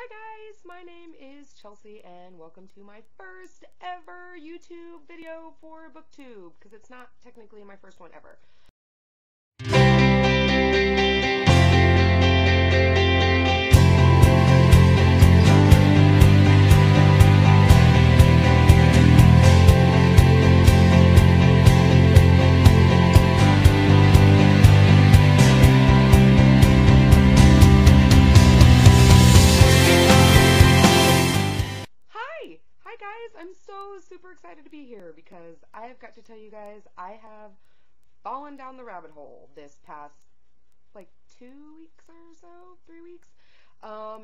Hi guys, my name is Chelsea and welcome to my first ever YouTube video for Booktube, because it's not technically my first one ever. Hi guys, I'm so super excited to be here because I've got to tell you guys I have fallen down the rabbit hole this past like 2 weeks or so, 3 weeks,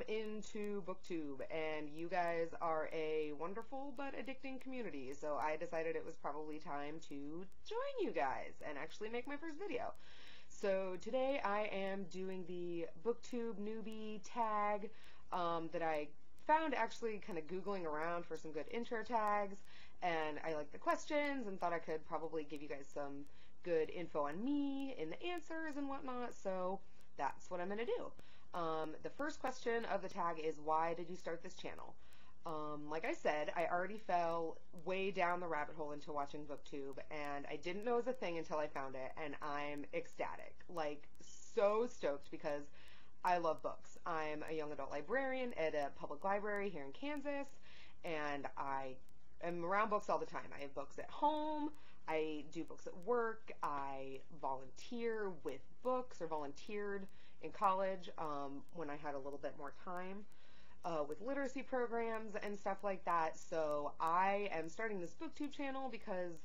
into Booktube, and you guys are a wonderful but addicting community, so I decided it was probably time to join you guys and actually make my first video. So today I am doing the Booktube Newbie Tag that I found actually kind of Googling around for some good intro tags, and I liked the questions and thought I could probably give you guys some good info on me in the answers and whatnot, so that's what I'm going to do. The first question of the tag is, why did you start this channel? Like I said, I already fell way down the rabbit hole into watching Booktube, and I didn't know it was a thing until I found it, and I'm ecstatic, like so stoked, because I love books. I'm a young adult librarian at a public library here in Kansas, and I am around books all the time. I have books at home, I do books at work, I volunteer with books, or volunteered in college when I had a little bit more time with literacy programs and stuff like that. So I am starting this Booktube channel because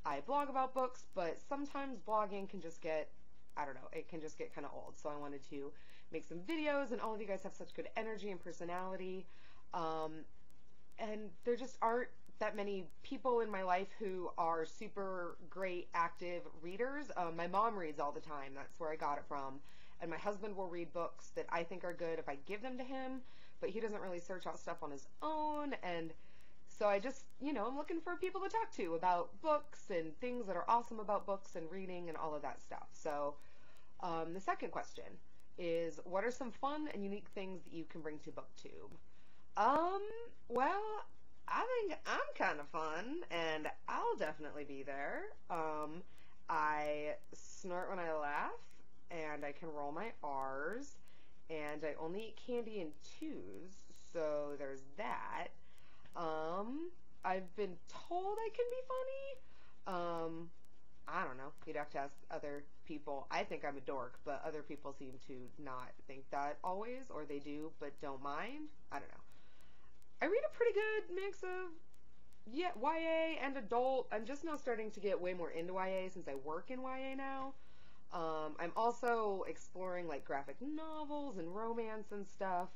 I blog about books, but sometimes blogging can just get, I don't know, it can just get kind of old. So I wanted to make some videos, and all of you guys have such good energy and personality, and there just aren't that many people in my life who are super great active readers. My mom reads all the time, that's where I got it from, and my husband will read books that I think are good if I give them to him, but he doesn't really search out stuff on his own, and so I just, I'm looking for people to talk to about books and things that are awesome about books and reading and all of that stuff. So the second question is, what are some fun and unique things that you can bring to Booktube? Well, I think I'm kind of fun, and I'll definitely be there. I snort when I laugh, and I can roll my R's, and I only eat candy in twos, so there's that. I've been told I can be funny. I don't know. You'd have to ask other people. I think I'm a dork, but other people seem to not think that always, or they do, but don't mind. I don't know. I read a pretty good mix of, YA and adult. I'm just now starting to get way more into YA since I work in YA now. I'm also exploring like graphic novels and romance and stuff.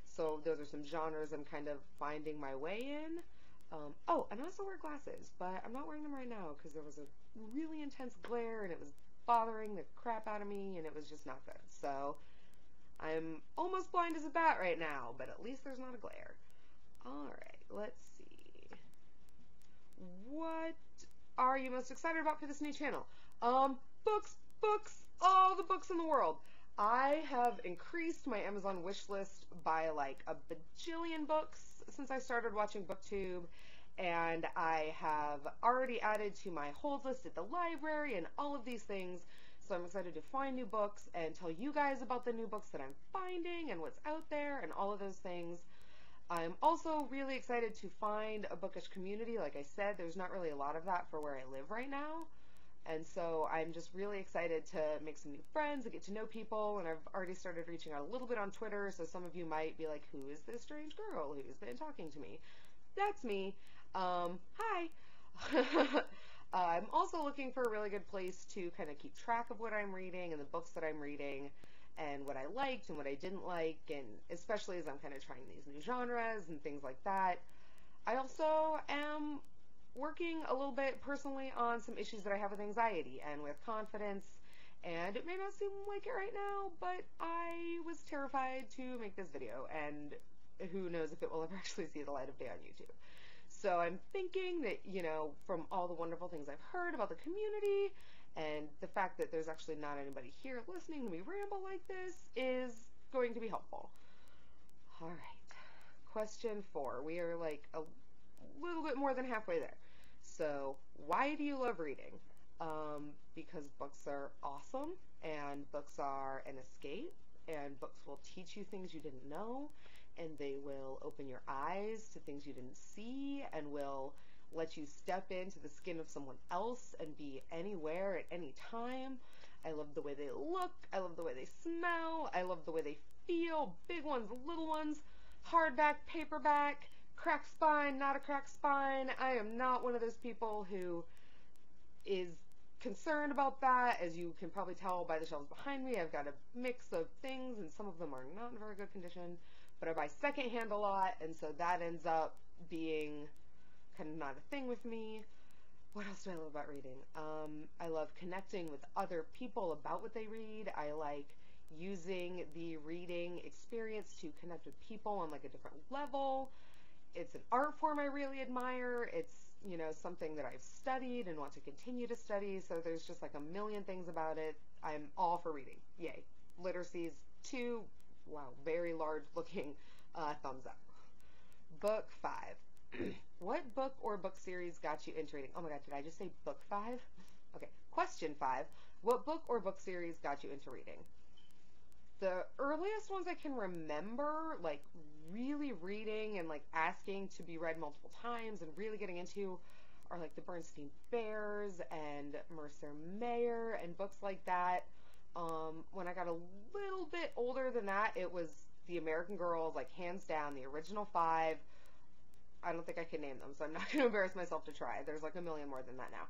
So those are some genres I'm kind of finding my way in. Oh, and I also wear glasses, but I'm not wearing them right now because there was a really intense glare and it was bothering the crap out of me, and it was just not good. So I'm almost blind as a bat right now, but at least there's not a glare. Alright, let's see. What are you most excited about for this new channel? Books, all the books in the world. I have increased my Amazon wish list by like a bajillion books since I started watching Booktube, and I have already added to my hold list at the library and all of these things, so I'm excited to find new books and tell you guys about the new books that I'm finding and what's out there and all of those things. I'm also really excited to find a bookish community. Like I said, there's not really a lot of that for where I live right now. And so I'm just really excited to make some new friends and get to know people, and I've already started reaching out a little bit on Twitter, so some of you might be like, who is this strange girl who's been talking to me? That's me. Hi. I'm also looking for a really good place to kind of keep track of what I'm reading and the books that I'm reading and what I liked and what I didn't like, and especially as I'm kind of trying these new genres and things like that. I also am working a little bit personally on some issues that I have with anxiety and with confidence, and it may not seem like it right now, but I was terrified to make this video, and who knows if it will ever actually see the light of day on YouTube. So I'm thinking that, from all the wonderful things I've heard about the community and the fact that there's actually not anybody here listening to me ramble like this is going to be helpful. Alright, question 4. We are like a little bit more than halfway there. So, why do you love reading? Because books are awesome, and books are an escape, and books will teach you things you didn't know, and they will open your eyes to things you didn't see, and will let you step into the skin of someone else and be anywhere at any time. I love the way they look, I love the way they smell, I love the way they feel, big ones, little ones, hardback, paperback, cracked spine, not a cracked spine. I am not one of those people who is concerned about that. As you can probably tell by the shelves behind me, I've got a mix of things, and some of them are not in very good condition, but I buy secondhand a lot, and so that ends up being kind of not a thing with me. What else do I love about reading? I love connecting with other people about what they read. I like using the reading experience to connect with people on like a different level. It's an art form I really admire. It's, you know, something that I've studied and want to continue to study, so there's just like a million things about it. I'm all for reading. Yay. Literacy's 2, wow, very large looking thumbs up. Book 5. What book or book series got you into reading? Oh my god, did I just say book 5? Okay, question 5. What book or book series got you into reading? The earliest ones I can remember, like really reading and like asking to be read multiple times and really getting into, are like the Bernstein Bears and Mercer Mayer and books like that. When I got a little bit older than that, it was the American Girls, like hands down, the original 5. I don't think I can name them, so I'm not going to embarrass myself to try. There's like a million more than that now.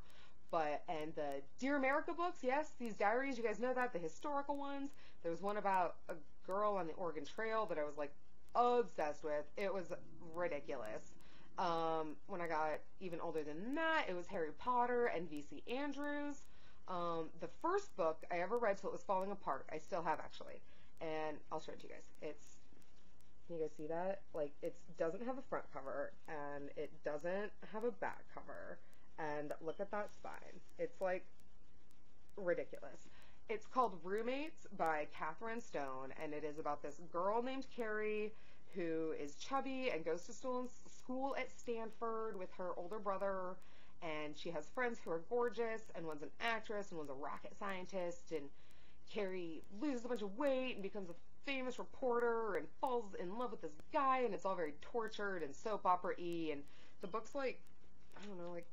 And the Dear America books, yes, these diaries, you guys know that, the historical ones. There was one about a girl on the Oregon Trail that I was like obsessed with. It was ridiculous. When I got even older than that, it was Harry Potter and V.C. Andrews. The first book I ever read till it was falling apart, I still have actually, and I'll show it to you guys. Can you guys see that? Like, it doesn't have a front cover, and it doesn't have a back cover, and look at that spine. It's like ridiculous. It's called Roommates by Catherine Stone, and it is about this girl named Carrie who is chubby and goes to school at Stanford with her older brother, and she has friends who are gorgeous, and one's an actress and one's a rocket scientist, and Carrie loses a bunch of weight and becomes a famous reporter and falls in love with this guy, and it's all very tortured and soap opera-y, and the book's like, I don't know, like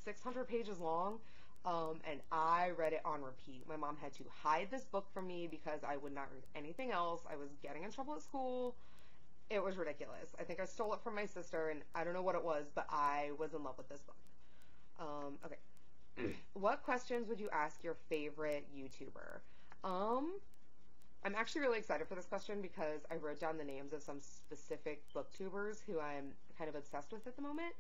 600 pages long, and I read it on repeat. My mom had to hide this book from me because I would not read anything else. I was getting in trouble at school. It was ridiculous. I think I stole it from my sister, and I don't know what it was, but I was in love with this book. Okay. What questions would you ask your favorite YouTuber? I'm actually really excited for this question because I wrote down the names of some specific booktubers who I'm kind of obsessed with at the moment.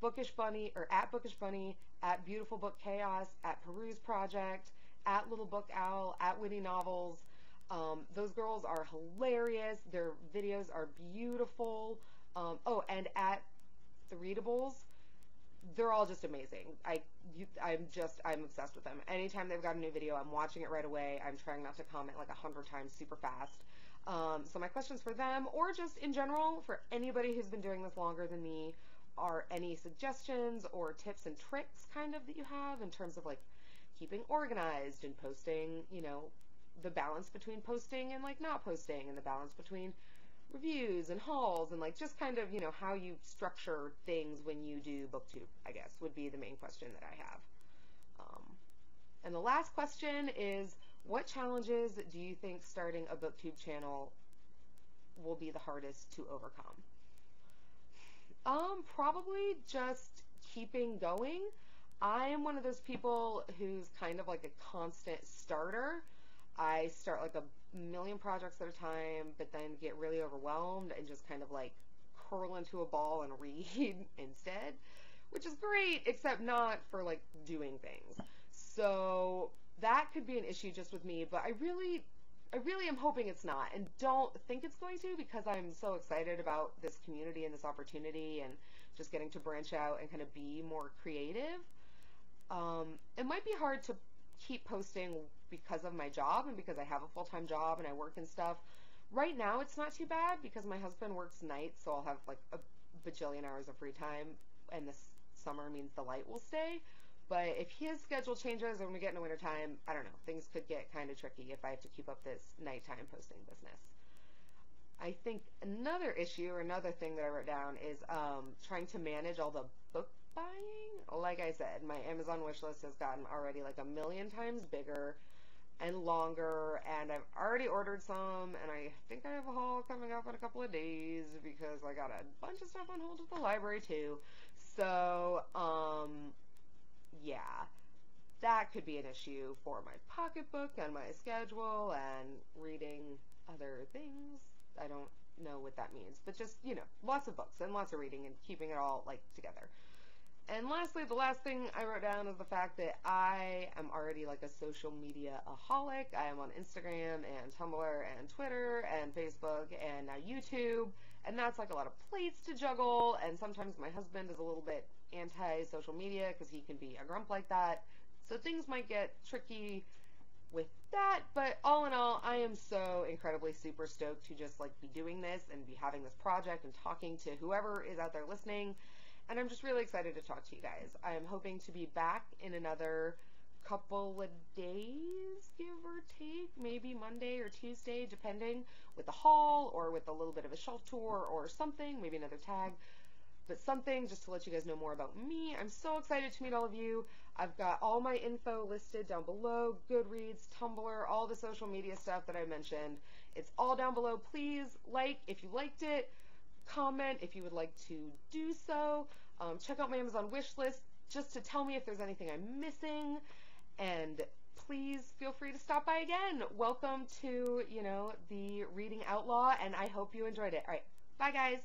Bookish Bunny, or at Bookish Bunny, at Beautiful Book Chaos, at Peruse Project, at Little Book Owl, at Witty Novels. Those girls are hilarious. Their videos are beautiful. Oh, and at The Readables, they're all just amazing. I'm obsessed with them. Anytime they've got a new video, I'm watching it right away. I'm trying not to comment like 100 times super fast. So my questions for them, or just in general for anybody who's been doing this longer than me, are any suggestions or tips and tricks kind of that you have in terms of like keeping organized and posting, you know, the balance between posting and like not posting, and the balance between reviews and hauls, and like just kind of, you know, how you structure things when you do booktube, I guess, would be the main question that I have. And the last question is, what challenges do you think starting a booktube channel will be the hardest to overcome? Probably just keeping going. I am one of those people who's kind of like a constant starter. I start like a million projects at a time, but then get really overwhelmed and just kind of like curl into a ball and read instead, which is great, except not for like doing things. So that could be an issue just with me, but I really am hoping it's not, and don't think it's going to, because I'm so excited about this community and this opportunity and just getting to branch out and kind of be more creative. It might be hard to keep posting because of my job and because I have a full-time job and I work and stuff, Right now it's not too bad because my husband works nights, so I'll have like a bajillion hours of free time, and this summer means the light will stay. But if his schedule changes when we get into wintertime, I don't know, things could get kind of tricky if I have to keep up this nighttime posting business. I think another issue or another thing that I wrote down is trying to manage all the book buying. Like I said, my Amazon wish list has gotten already like a million times bigger and longer, and I've already ordered some, and I think I have a haul coming up in a couple of days because I got a bunch of stuff on hold at the library too. So, yeah, that could be an issue for my pocketbook and my schedule and reading other things. I don't know what that means, but just, lots of books and lots of reading and keeping it all, like, together. And lastly, the last thing I wrote down is the fact that I am already like a social media aholic. I am on Instagram and Tumblr and Twitter and Facebook and now YouTube, and that's like a lot of plates to juggle, and sometimes my husband is a little bit anti-social media because he can be a grump like that, so things might get tricky with that, but all in all, I am so incredibly super stoked to just like be doing this and be having this project and talking to whoever is out there listening. And I'm just really excited to talk to you guys. I am hoping to be back in another couple of days, give or take, maybe Monday or Tuesday, depending, with a haul or with a little bit of a shelf tour or something, maybe another tag, but something just to let you guys know more about me. I'm so excited to meet all of you. I've got all my info listed down below, Goodreads, Tumblr, all the social media stuff that I mentioned. It's all down below. Please like if you liked it. Comment if you would like to do so. Check out my Amazon wish list just to tell me if there's anything I'm missing, and please feel free to stop by again. Welcome to, the Reading Outlaw, and I hope you enjoyed it. All right, bye guys.